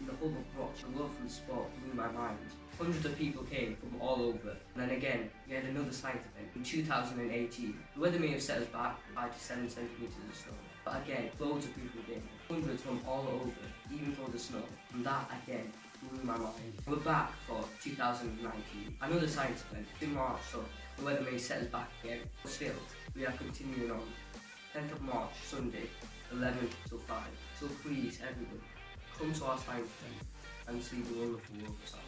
in the hub of Rochdale. The love for the sport blew my mind. Hundreds of people came from all over. And then again, we had another science event in 2018. The weather may have set us back 5 to 7 centimetres of snow. But again, loads of people came. Hundreds from all over, even for the snow. And that again blew my mind. We're back for 2019. Another science event in March, so the weather may set us back again. But still, we are continuing on. 10th of March, Sunday, 11 till 5. So please, everyone, come to our science event and see the wonderful world of science.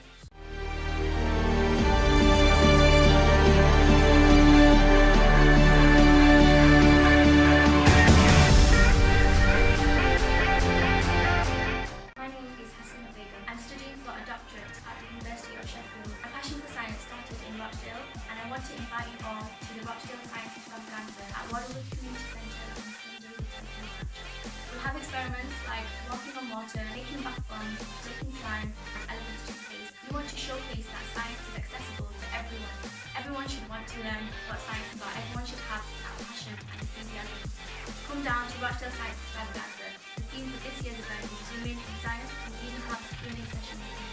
Rochdale, and I want to invite you all to the Rochdale Science Extravaganza at Waterwood Community Centre on Sunday, 10th of March. We'll have experiments like walking on water, making bath bombs, making slime, and elephant toothpaste. We want to showcase that science is accessible to everyone. Everyone should want to learn what science is about. Everyone should have that passion and enthusiasm. Come down to Rochdale Science Extravaganza. The theme for this year's event is Women in Science, and we even have a Q&A session with you.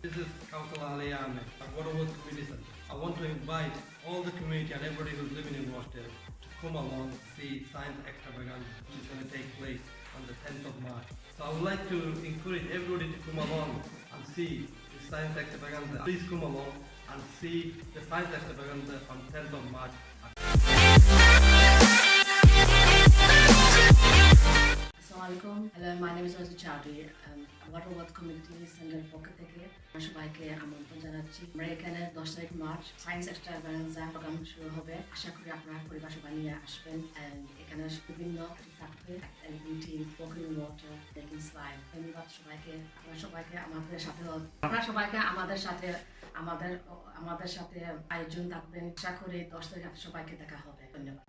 This is at Waterwood Community Centre. I want to invite all the community and everybody who's living in Rochdale to come along and see Science Extravaganza, which is going to take place on the 10th of March. So I would like to encourage everybody to come along and see the Science Extravaganza. Please come along and see the Science Extravaganza on 10th of March. Assalamualaikum. Hello, my name is Marie Curie. Waterwood Community Center পক্ষ থেকে সবাইকে আমন্ত্রণ জানাচ্ছি। আমরা এখানে 10 তারিখ March science এক্সট্রাভাগানজা programme শুরু হবে। আশা করি আপনারা পরিবার সবাই নিয়ে আসবেন। এখানে বিভিন্ন থাকবে activity, walking in water, making slime. ধন্যবাদ সবাইকে। আপনারা সবাইকে আমাদের সাথে আয়োজন থাকবেন। আশা করি 10 তারিখ সবাইকে দেখা হবে। ধন্যবাদ।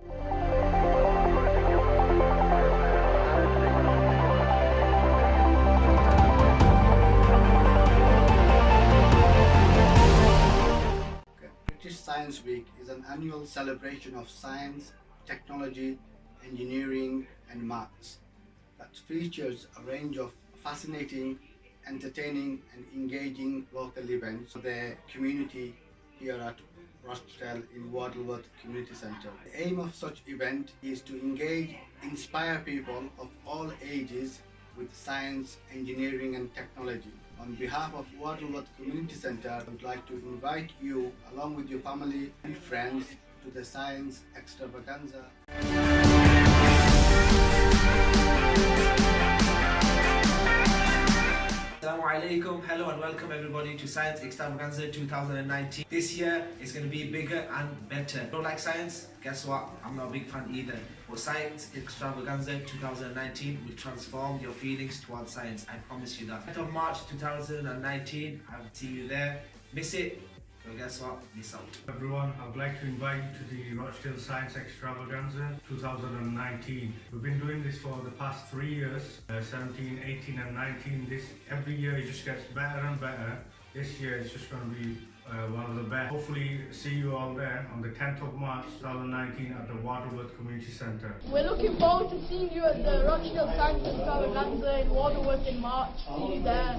Science Week is an annual celebration of science, technology, engineering and maths that features a range of fascinating, entertaining and engaging local events for the community here at Rochdale in Waterwood Community Centre. The aim of such event is to engage, inspire people of all ages with science, engineering and technology. On behalf of Waterwood Community Centre, I would like to invite you along with your family and friends to the Science Extravaganza. Assalamu alaikum, hello and welcome everybody to Science Extravaganza 2019. This year is going to be bigger and better. Don't like science? Guess what? I'm not a big fan either. But Science Extravaganza 2019 will transform your feelings towards science. I promise you that. 10th of March 2019, I will see you there. Miss it? So guess what? Miss out. Everyone, I would like to invite you to the Rochdale Science Extravaganza 2019. We've been doing this for the past 3 years, 17, 18 and 19. Every year it just gets better and better. This year it's just going to be one of the best. Hopefully see you all there on the 10th of March 2019 at the Waterwood Community Centre. We're looking forward to seeing you at the Rochdale Science Extravaganza in Waterwood in March. See you there.